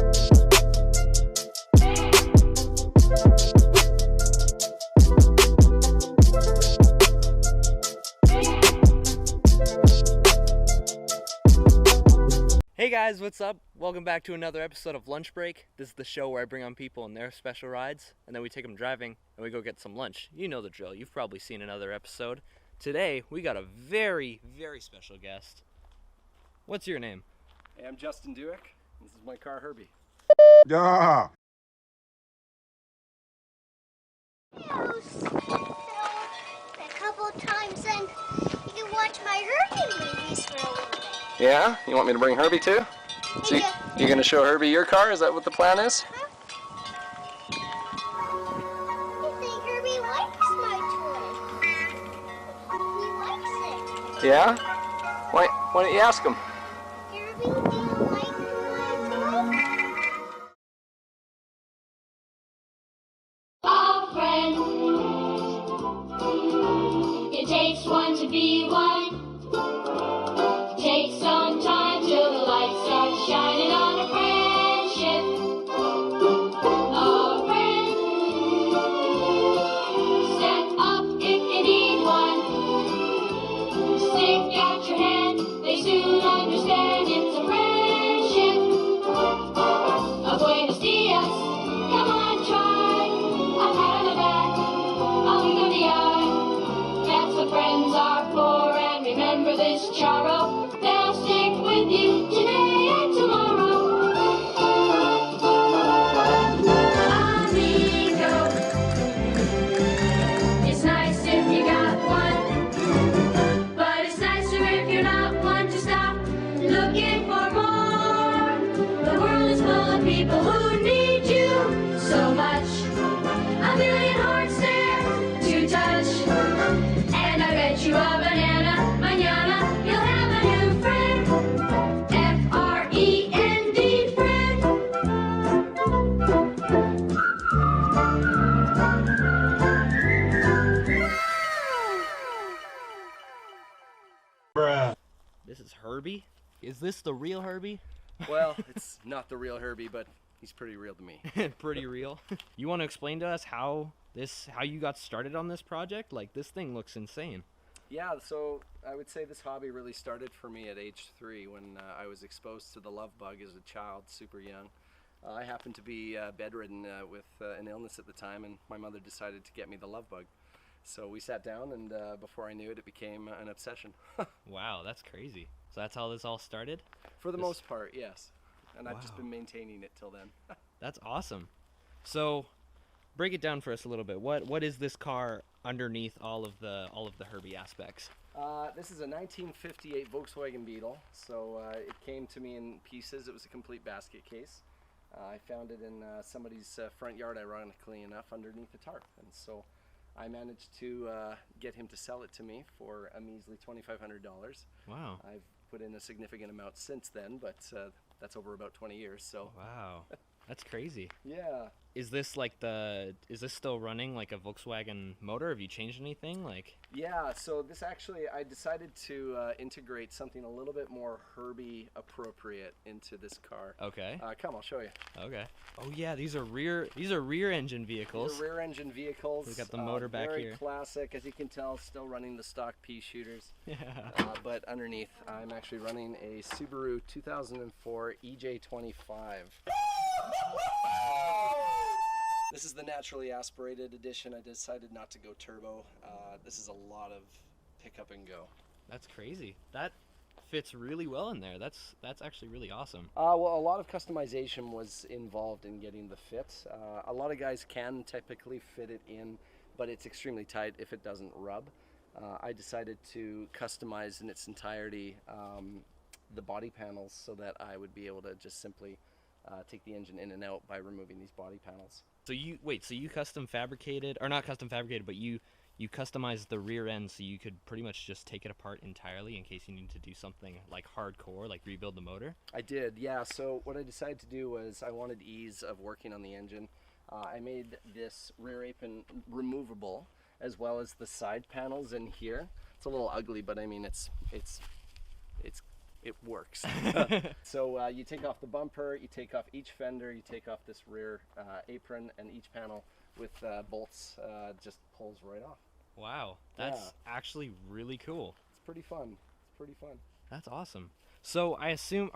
Hey guys, what's up? Welcome back to another episode of Lunch Break. This is the show where I bring on people in their special rides, and then we take them driving, and we go get some lunch. You know the drill. You've probably seen another episode. Today, we got a very, very special guest. What's your name? Hey, I'm Justin Dueck. This is my car, Herbie. Duh. A couple of times, and you can watch my Herbie movies for a little bit. Yeah? You want me to bring Herbie too? So you're going to show Herbie your car? Is that what the plan is? Huh? I think Herbie likes my toy. He likes it. Yeah? Why don't you ask him? Herbie, do you like my toy? A friend. It takes one to be one. Takes some time till the light starts shining on a friendship. A friend. Step up if you need one. Stick out your hand, they soon understand it's a friendship. A buenos dias, come on, try. A pat on the back, a wink of the eye. That's what friends are for, and remember this, Charo. They'll stick with you today and tomorrow. Amigo, it's nice if you got one, but it's nicer if you're not one to stop looking for more. The world is full of people who need you so much. A million hearts there to touch, and I bet you a banana, mañana, you'll have a new friend. F-R-E-N-D, friend. Bruh. This is Herbie? Is this the real Herbie? Well, it's not the real Herbie, but he's pretty real to me. Pretty real. You want to explain to us how you got started on this project? Like, this thing looks insane. Yeah, so I would say this hobby really started for me at age 3 when I was exposed to the love bug as a child, super young. I happened to be bedridden with an illness at the time, and my mother decided to get me the love bug. So we sat down, and before I knew it, it became an obsession. Wow, that's crazy. So that's how this all started? For the most part, yes. And I've just been maintaining it till then. That's awesome. So, break it down for us a little bit. What is this car underneath all of the Herbie aspects? This is a 1958 Volkswagen Beetle. So it came to me in pieces. It was a complete basket case. I found it in somebody's front yard, ironically enough, underneath a tarp. And so I managed to get him to sell it to me for a measly $2,500. Wow. I've put in a significant amount since then, but that's over about 20 years. So Wow. That's crazy. yeah. Is this still running like a Volkswagen motor? Have you changed anything? Like, Yeah, so this actually, I decided to integrate something a little bit more Herbie appropriate into this car. okay. Come, I'll show you. Okay. Oh yeah, these are rear engine vehicles. The rear engine vehicles. We've got the motor back very here. Classic, as you can tell, still running the stock pea shooters. Yeah. But underneath, I'm actually running a Subaru 2004 EJ25. This is the naturally aspirated edition. I decided not to go turbo. This is a lot of pick up and go. That's crazy. That fits really well in there. That's actually really awesome. Well, a lot of customization was involved in getting the fit. A lot of guys can typically fit it in, but it's extremely tight if it doesn't rub. I decided to customize in its entirety the body panels so that I would be able to just simply take the engine in and out by removing these body panels. So you custom fabricated, or not custom fabricated, but you customized the rear end so you could pretty much just take it apart entirely in case you need to do something like hardcore, like rebuild the motor? I did, yeah. So what I decided to do was I wanted ease of working on the engine. I made this rear apron removable, as well as the side panels in here. It's a little ugly, but I mean it's it works. So you take off the bumper, you take off each fender, you take off this rear apron, and each panel with bolts just pulls right off. Wow, that's actually really cool. It's pretty fun. It's pretty fun. That's awesome. So I assume,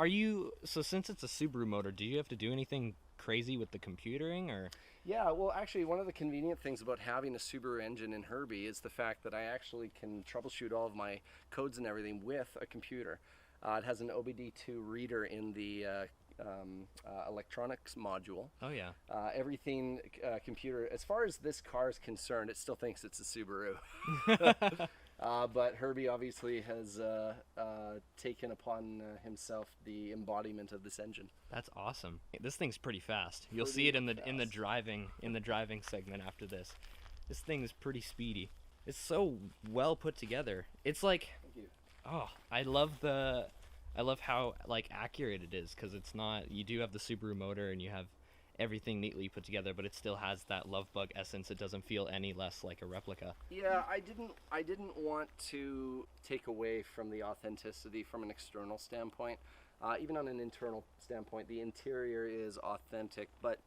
so since it's a Subaru motor, do you have to do anything crazy with the computering, or? Yeah, well, actually, one of the convenient things about having a Subaru engine in Herbie is the fact that I actually can troubleshoot all of my codes and everything with a computer. It has an OBD2 reader in the electronics module. Oh yeah. Everything computer, as far as this car is concerned, it still thinks it's a Subaru. But Herbie obviously has taken upon himself the embodiment of this engine. That's awesome. This thing's pretty fast. You'll see it in the driving segment after this. This thing is pretty speedy. It's so well put together. It's like, Thank you. oh, I love how like accurate it is, because it's not, you do have the Subaru motor and you have everything neatly put together, but it still has that love bug essence. It doesn't feel any less like a replica. Yeah, I didn't want to take away from the authenticity from an external standpoint. Even on an internal standpoint, the interior is authentic, but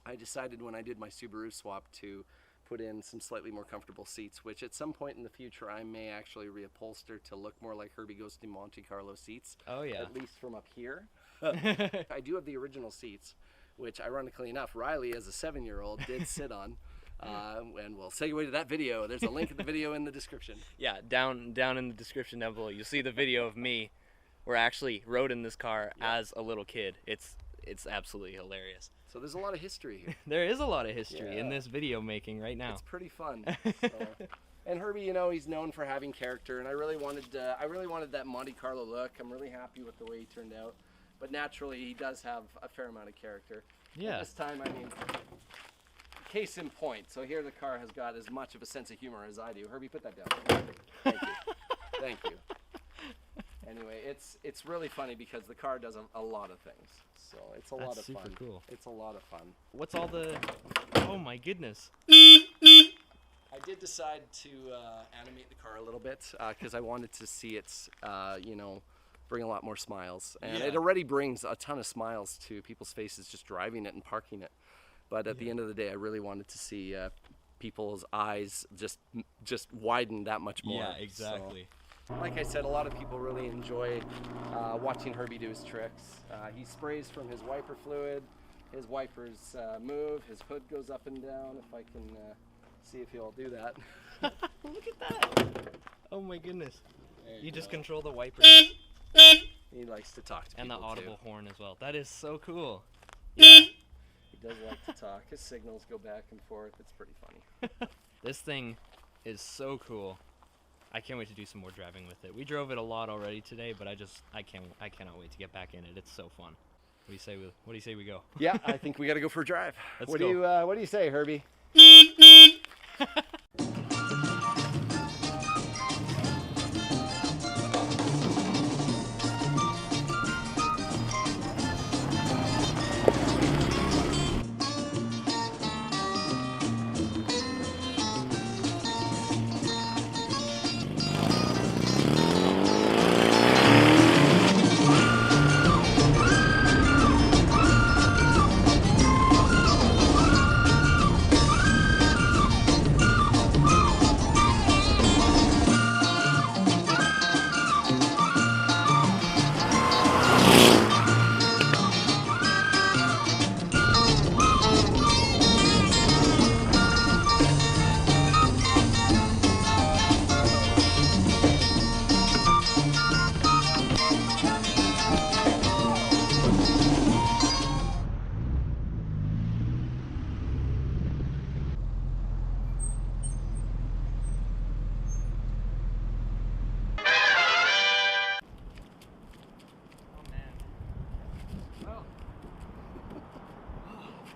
I decided when I did my Subaru swap to put in some slightly more comfortable seats, which at some point in the future I may actually reupholster to look more like Herbie Goes to Monte Carlo seats. Oh yeah. At least from up here. I do have the original seats, which ironically enough, Riley as a 7-year-old did sit on. And we'll segue to that video. There's a link in the video in the description. Yeah, down in the description down below, you'll see the video of me where I actually rode in this car as a little kid. It's absolutely hilarious. So there's a lot of history here. There is a lot of history in this video making right now. It's pretty fun. So. And Herbie, you know, he's known for having character, and I really wanted that Monte Carlo look. I'm really happy with the way he turned out. But naturally, he does have a fair amount of character. Yeah. And this time, I mean, case in point. So here the car has got as much of a sense of humor as I do. Herbie, put that down. Thank you. Thank you. Anyway, it's really funny because the car does a lot of things. So it's a lot of fun. That's super cool. It's a lot of fun. What's all the... Oh my goodness. I did decide to animate the car a little bit because I wanted to see it, you know, bring a lot more smiles. And it already brings a ton of smiles to people's faces just driving it and parking it. But at the end of the day, I really wanted to see people's eyes just widen that much more. Yeah, exactly. So, like I said, a lot of people really enjoy watching Herbie do his tricks. He sprays from his wiper fluid. His wipers move. His hood goes up and down. If I can see if he'll do that. Look at that. Oh my goodness. You just control the wipers. He likes to talk to people and the audible too. horn as well. That is so cool. Yeah. He does like to talk. His signals go back and forth. It's pretty funny. This thing is so cool. I can't wait to do some more driving with it. We drove it a lot already today, but I cannot wait to get back in it. It's so fun. What do you say we go? Yeah, I think we got to go for a drive. Let's what go. do you say, Herbie?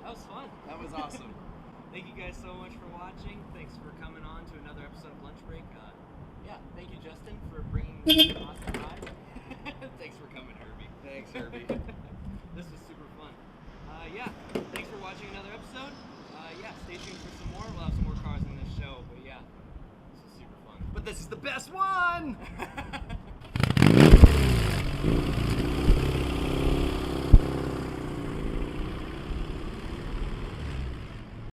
That was fun. That was awesome. Thank you guys so much for watching. Thanks for coming on to another episode of Lunch Break. Yeah, thank you, Justin, for bringing me an awesome ride. Thanks for coming, Herbie. Thanks, Herbie. This was super fun. Yeah, thanks for watching another episode. Yeah, stay tuned for some more. We'll have some more cars in this show, but yeah, this was super fun. But this is the best one!